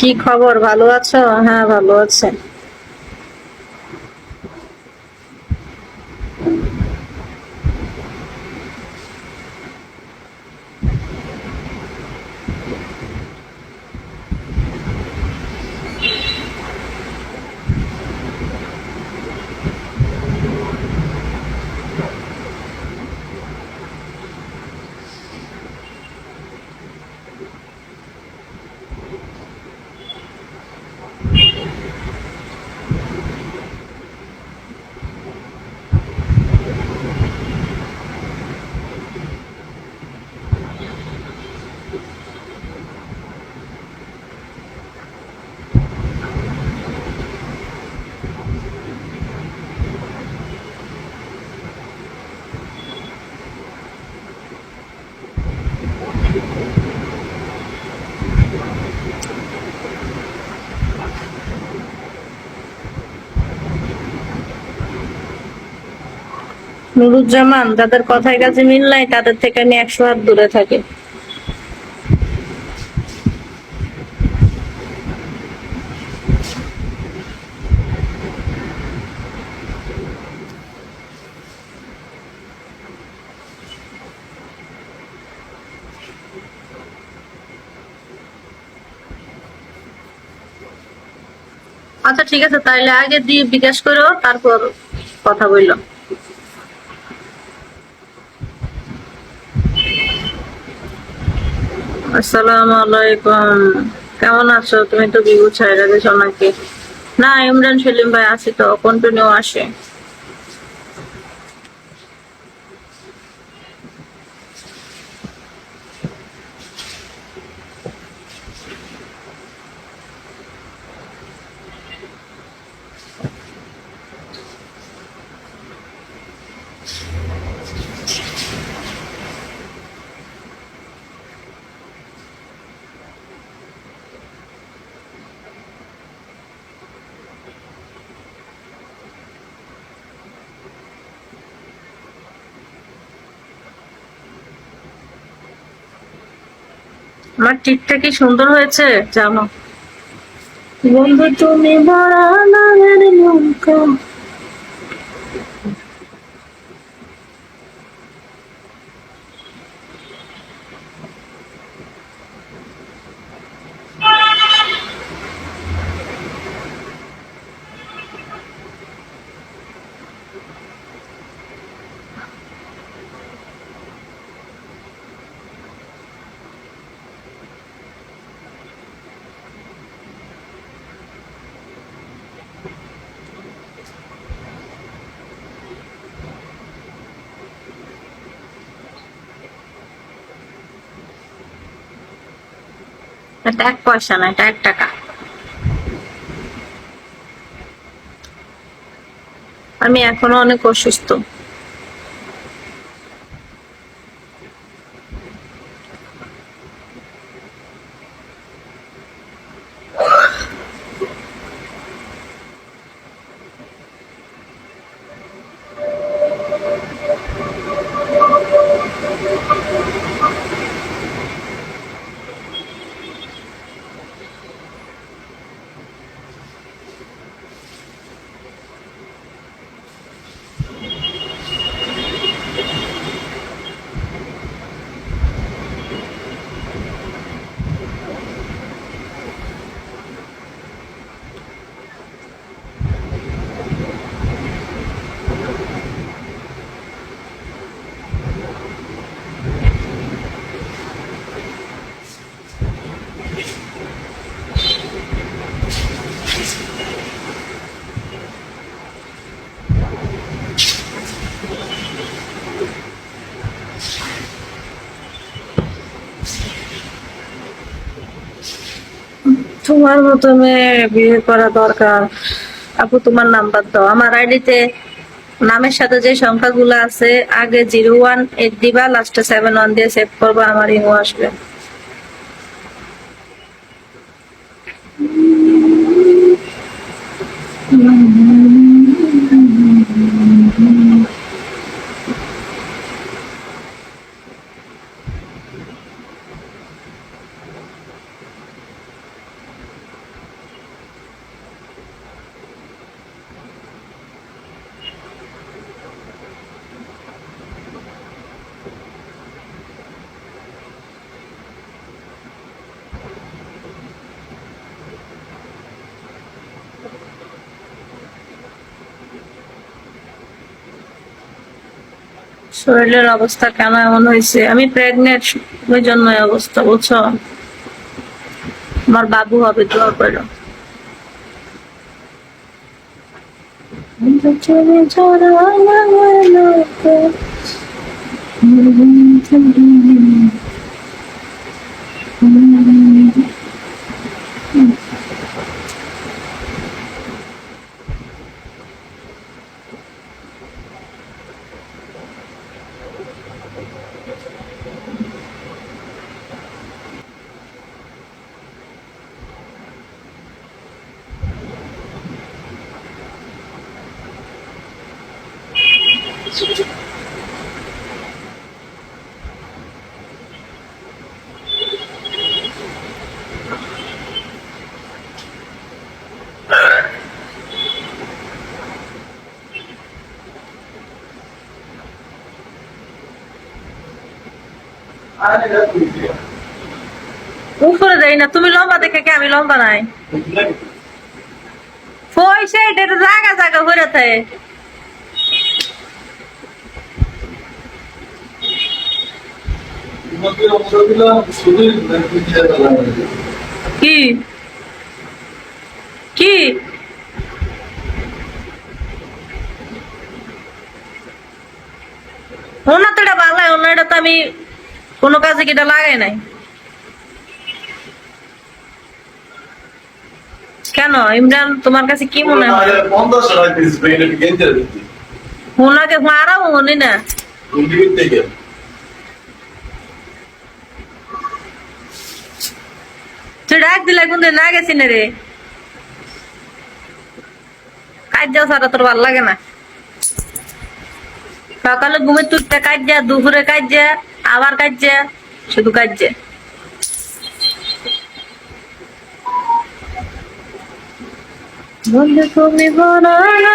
কি খবর, ভালো আছো? হ্যাঁ, ভালো আছে। নুরুজ্জামান, যাদের কথায় কাজে মিল নাই তাদের থেকে আমি 100 হাত দূরে থাকি। আচ্ছা ঠিক আছে, তাইলে আগে দিয়ে বিকাশ করো, তারপর কথা বললো। আসসালামু আলাইকুম, কেমন আছো? তুমি তো বিভু ছাইরা গেছো নাকি? না, ইমরান সেলিম ভাই আছে তো, কন্টিনিউ আসে। আমার টিপটা কি সুন্দর হয়েছে জানো? বন্ধু তুমি বড় নামের নৌকা। এটা 1 পয়সা না, এটা 1 টাকা। আমি এখনো অনেক অসুস্থ। তোমার মতো মেয়ে বিয়ে করা দরকার। আপু তোমার নাম্বার দাও। আমার আইডিতে নামের সাথে যে সংখ্যাগুলো আছে আগে 01 8 দিবা, লাস্টে 71 দিয়ে সেভ করবা, আমার ইমো আসবে। শরীরের অবস্থা কেন এমন হয়েছে? আমি প্রেগনেন্ট, ওই জন্য এই অবস্থা, বুঝছো? আমার বাবু হবে, দোয়া করো। উপরে দেয় না, তুমি লম্বা দেখে কি আমি লম্বা নাই? পয়সা এটা তো জায়গা জায়গা হয়ে থাকে। কি কি ওনা তো এটা বাংলায়, অন্য এটা তো আমি কোনো কাজে কি এটা লাগাই নাই। কেন ইমরান, তোমার কাছে কি মনে হয়? ওনাকে মারাও মনে না। তুই ডাক দিলে কিন্তু না গেছি না রে। কাজ যাও সারা তোর ভাল লাগে না। সকালে ঘুমে তুলতে কাজ যা, দুপুরে কাজ যা, আবার কাজ যা, শুধু কাজ যা। বন্ধু তুমি বলো না।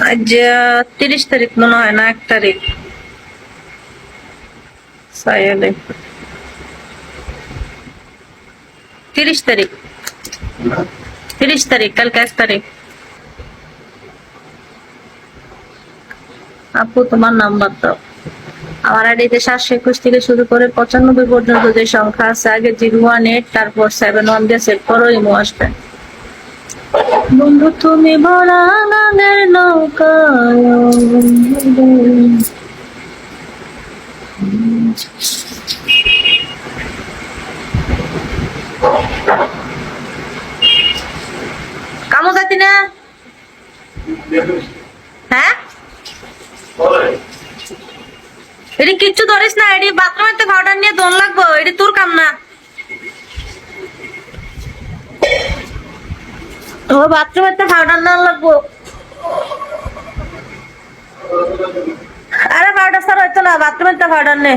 আজ 30 তারিখ মনে হয়, না 1 তারিখ। 30 তারিখ, 30 তারিখ, কালকে 1 তারিখ। আপু তোমার নাম্বার দাও। আমার আইডিতে 721 থেকে শুরু করে 95 পর্যন্ত যে সংখ্যা আছে আগে 018 তারপর 71 দিয়ে সেভ করো, ইমো আসবে। বন্ধু তুমি ভরা গানের নৌকায়, কামো যাতি না? হ্যাঁ এটি কিচ্ছু ধরিস না, এটি বাথরুমের পাউডার নিয়ে দোন লাগবো, এটি তোর কাম না। ও বাথরুমের পাউডার না লাগবো। আরে পাউডার ছাড়া হইতো না, বাথরুমের পাউডার নে।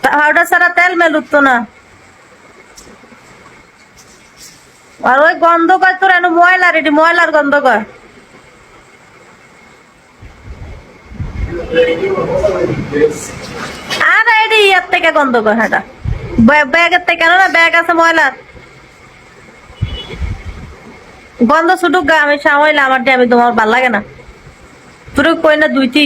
পাউডার ছাড়া তেল মেল উঠতো না। আর ওই গন্ধ কয় তোর এনে ময়লার, এটি ময়লার গন্ধ কয়। আরে এটি ইয়ার থেকে গন্ধ কয়, হ্যাঁ ব্যাগের থেকে, কেন না ব্যাগ আছে ময়লার গন্ধ ছুটুক গা, আমি সামলাইলে আমার দিয়ে, আমি তোমার ভাল লাগে না। তোর কই না দুইটি